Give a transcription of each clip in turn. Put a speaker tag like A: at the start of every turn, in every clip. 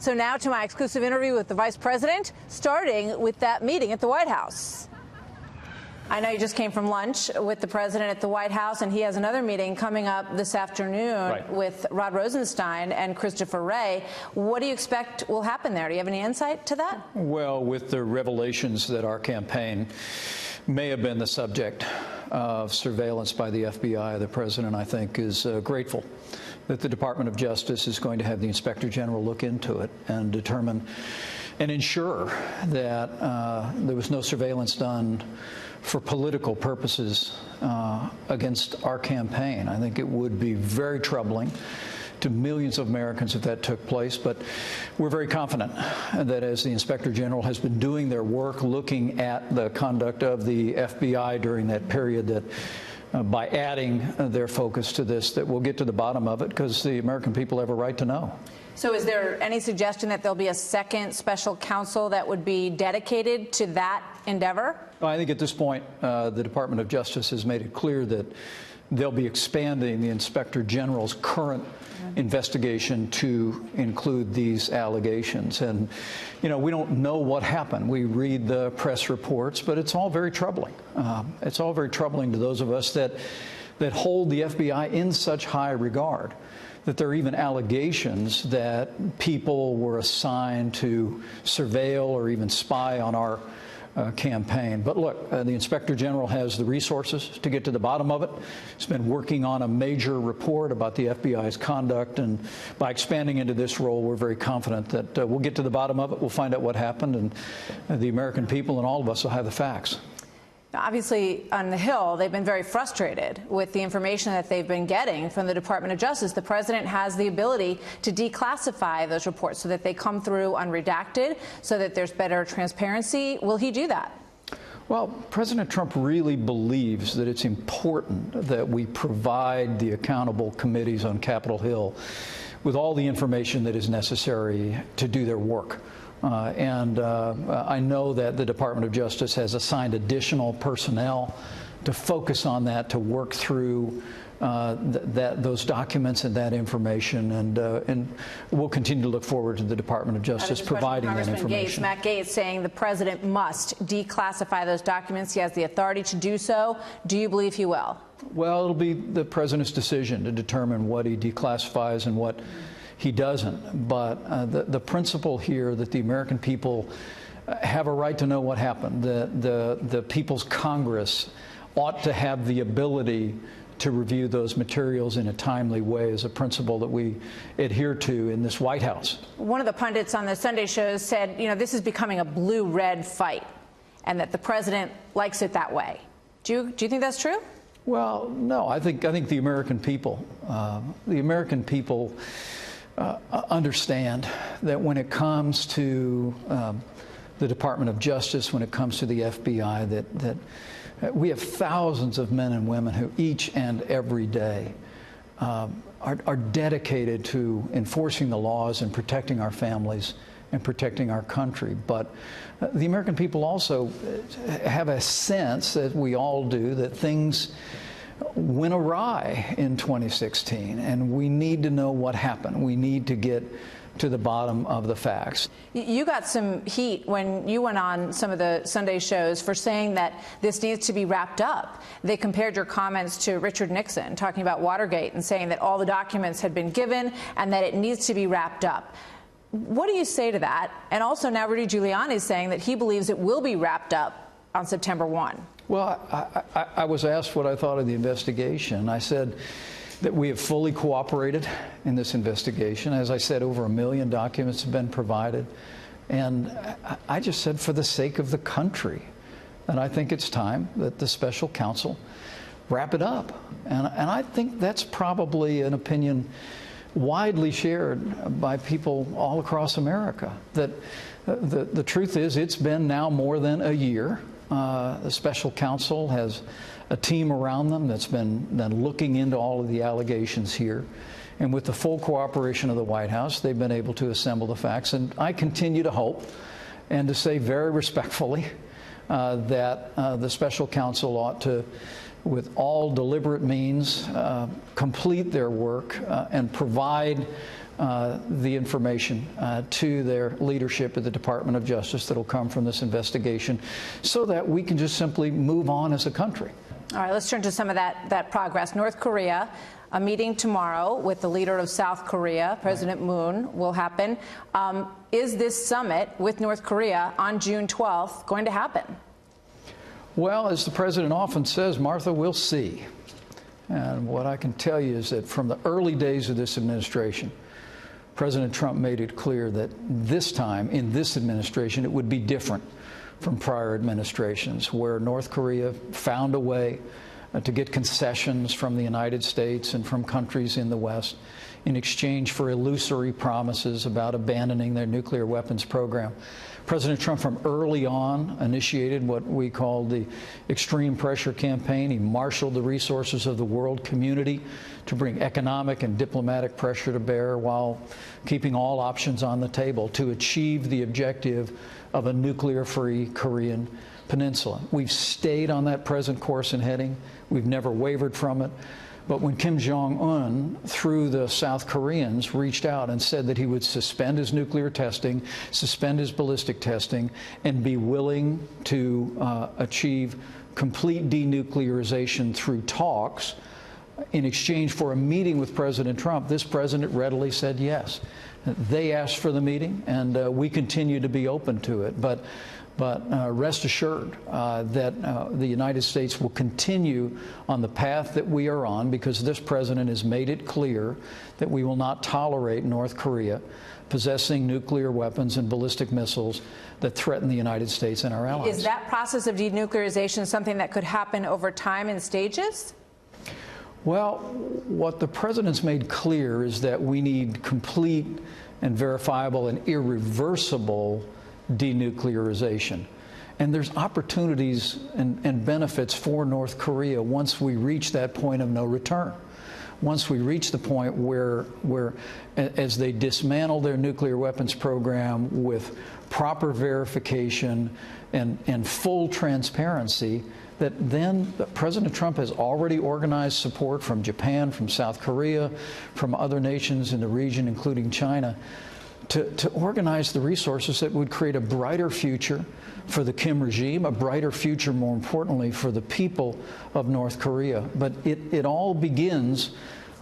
A: So now to my exclusive interview with the vice president, starting with that meeting at the White House. I know you just came from lunch with the president at the White House, and he has another meeting coming up this afternoon with Rod Rosenstein and Christopher Wray. What do you expect will happen there? Do you have any insight to that?
B: Well, with the revelations that our campaign may have been the subject of surveillance by the FBI, the president, I think, is grateful that the Department of Justice is going to have the Inspector General look into it and determine and ensure that there was no surveillance done for political purposes against our campaign. I think it would be very troubling to millions of Americans if that took place, but we're very confident that as the Inspector General has been doing their work looking at the conduct of the FBI during that period, that by adding their focus to this, that we'll get to the bottom of it, because the American people have a right to know.
A: So is there any suggestion that there'll be a second special counsel that would be dedicated to that endeavor?
B: I think at this point, the Department of Justice has made it clear that they'll be expanding the Inspector General's current investigation to include these allegations. And, you know, we don't know what happened. We read the press reports, but it's all very troubling. It's all very troubling to those of us that hold the FBI in such high regard, that there are even allegations that people were assigned to surveil or even spy on our campaign. But look, the Inspector General has the resources to get to the bottom of it. He's been working on a major report about the FBI's conduct, and by expanding into this role, we're very confident that we'll get to the bottom of it. We'll find out what happened, and the American people and all of us will have the facts.
A: Obviously, on the Hill, they've been very frustrated with the information that they've been getting from the Department of Justice. The president has the ability to declassify those reports so that they come through unredacted, so that there's better transparency. Will he do that?
B: Well, President Trump really believes that it's important that we provide the accountable committees on Capitol Hill with all the information that is necessary to do their work. I know that the Department of Justice has assigned additional personnel to focus on that, to work through those documents and that information, and we'll continue to look forward to the Department of Justice providing that information.
A: Matt Gaetz saying the president must declassify those documents. He has the authority to do so. Do you believe he will?
B: Well, it'll be the president's decision to determine what he declassifies and what he doesn't. But the principle here that the American people have a right to know what happened, the People's Congress ought to have the ability to review those materials in a timely way, is a principle that we adhere to in this White House. One
A: of the pundits on the Sunday shows said, you know, this is becoming a blue-red fight, and that the president likes it that way. Do you think that's true?
B: Well, no. I think the American people, understand that when it comes to the Department of Justice, when it comes to the FBI, that we have thousands of men and women who each and every day are dedicated to enforcing the laws and protecting our families and protecting our country. But the American people also have a sense, that we all do, that things went awry in 2016, and we need to know what happened. We need to get to the bottom of the facts.
A: You got some heat when you went on some of the Sunday shows for saying that this needs to be wrapped up. They compared your comments to Richard Nixon, talking about Watergate and saying that all the documents had been given and that it needs to be wrapped up. What do you say to that? And also now Rudy Giuliani is saying that he believes it will be wrapped up on September 1.
B: Well, I was asked what I thought of the investigation. I said that we have fully cooperated in this investigation. As I said, over 1 million documents have been provided. And I just said, for the sake of the country, that I think it's time that the special counsel wrap it up. And I think that's probably an opinion widely shared by people all across America. That the truth is, it's been now more than a year. The special counsel has a team around them that's been looking into all of the allegations here. And with the full cooperation of the White House, they've been able to assemble the facts. And I continue to hope and to say very respectfully that the special counsel ought to, with all deliberate means, complete their work and provide the information to their leadership at the Department of Justice that will come from this investigation so that we can just simply move on as a country.
A: All right, let's turn to some of that progress. North Korea, a meeting tomorrow with the leader of South Korea, President Moon, will happen. Is this summit with North Korea on June 12th going to happen?
B: Well, as the president often says, Martha, we'll see. And what I can tell you is that from the early days of this administration, President Trump made it clear that this time, in this administration, it would be different from prior administrations, where North Korea found a way to get concessions from the United States and from countries in the West in exchange for illusory promises about abandoning their nuclear weapons program. President Trump from early on initiated what we call the extreme pressure campaign. He marshaled the resources of the world community to bring economic and diplomatic pressure to bear while keeping all options on the table to achieve the objective of a nuclear-free Korean peninsula. We've stayed on that present course and heading. We've never wavered from it. But when Kim Jong-un, through the South Koreans, reached out and said that he would suspend his nuclear testing, suspend his ballistic testing, and be willing to achieve complete denuclearization through talks in exchange for a meeting with President Trump, this president readily said yes. They asked for the meeting, and we continue to be open to it. But rest assured that the United States will continue on the path that we are on, because this president has made it clear that we will not tolerate North Korea possessing nuclear weapons and ballistic missiles that threaten the United States and our allies.
A: Is that process of denuclearization something that could happen over time in stages?
B: Well, what the president's made clear is that we need complete and verifiable and irreversible denuclearization. And there's opportunities and benefits for North Korea once we reach that point of no return. Once we reach the point where as they dismantle their nuclear weapons program with proper verification and full transparency, that then President Trump has already organized support from Japan, from South Korea, from other nations in the region, including China, to organize the resources that would create a brighter future for the Kim regime, a brighter future, more importantly, for the people of North Korea. But it all begins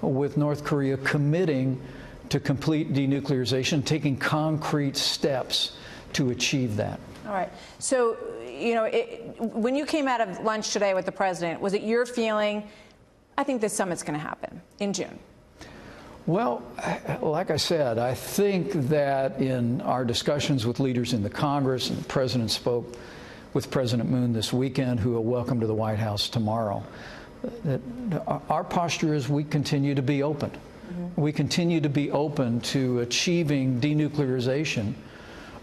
B: with North Korea committing to complete denuclearization, taking concrete steps to achieve that.
A: All right. So, you know, when you came out of lunch today with the president, was it your feeling, I think this summit's going to happen in June?
B: Well, like I said, I think that in our discussions with leaders in the Congress, and the president spoke with President Moon this weekend, who will welcome to the White House tomorrow, that our posture is we continue to be open. Mm-hmm. We continue to be open to achieving denuclearization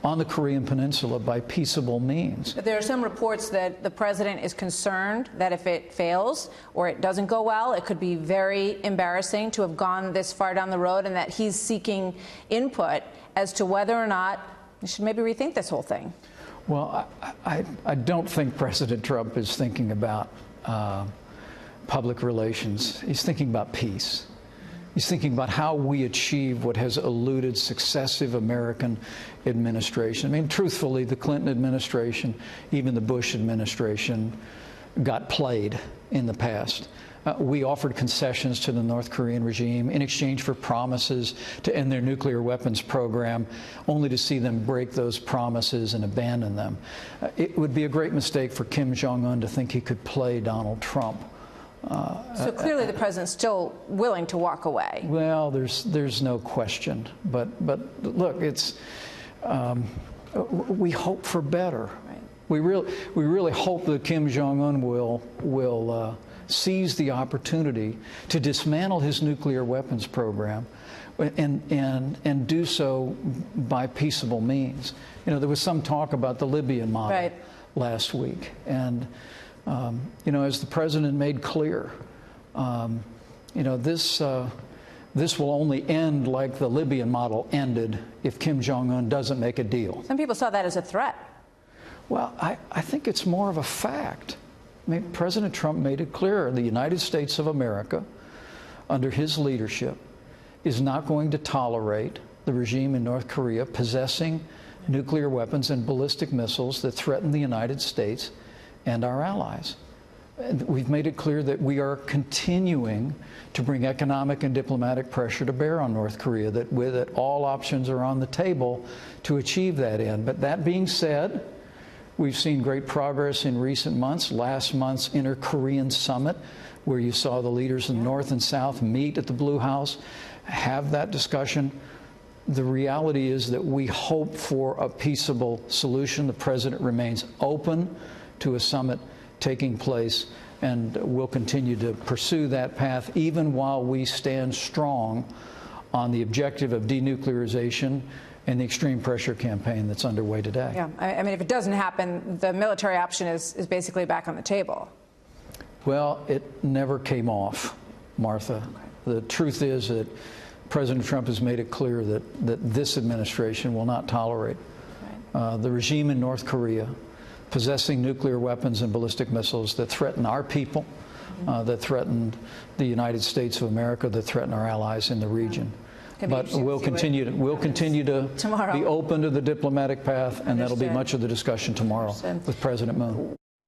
B: on the Korean Peninsula by peaceable means.
A: But there are some reports that the president is concerned that if it fails or it doesn't go well, it could be very embarrassing to have gone this far down the road, and that he's seeking input as to whether or not we should maybe rethink this whole thing.
B: Well, I don't think President Trump is thinking about public relations. He's thinking about peace. He's thinking about how we achieve what has eluded successive American administration. I mean, truthfully, the Clinton administration, even the Bush administration, got played in the past. We offered concessions to the North Korean regime in exchange for promises to end their nuclear weapons program, only to see them break those promises and abandon them. It would be a great mistake for Kim Jong-un to think he could play Donald Trump.
A: So clearly the president's still willing to walk away.
B: Well, there's no question. But look, it's we hope for better.
A: Right.
B: We really hope that Kim Jong-un will seize the opportunity to dismantle his nuclear weapons program and do so by peaceable means. You know, there was some talk about the Libyan model
A: right.
B: last week, and you know, as the president made clear, you know, this will only end like the Libyan model ended if Kim Jong-un doesn't make a deal.
A: Some people saw that as a threat.
B: Well, I think it's more of a fact. I mean, President Trump made it clear the United States of America, under his leadership, is not going to tolerate the regime in North Korea possessing nuclear weapons and ballistic missiles that threaten the United States and our allies. And we've made it clear that we are continuing to bring economic and diplomatic pressure to bear on North Korea, that all options are on the table to achieve that end. But that being said, we've seen great progress in recent months. Last month's Inter-Korean Summit, where you saw the leaders in the North and South meet at the Blue House, have that discussion. The reality is that we hope for a peaceable solution. The President remains open to a summit taking place, and we'll continue to pursue that path even while we stand strong on the objective of denuclearization and the extreme pressure campaign that's underway today.
A: Yeah, I mean, if it doesn't happen, the military option is basically back on the table.
B: Well, it never came off, Martha. Okay. The truth is that President Trump has made it clear that this administration will not tolerate the regime in North Korea possessing nuclear weapons and ballistic missiles that threaten our people, that threaten the United States of America, that threaten our allies in the region. But we'll continue to be open to the diplomatic path, and that'll be much of the discussion tomorrow with President Moon.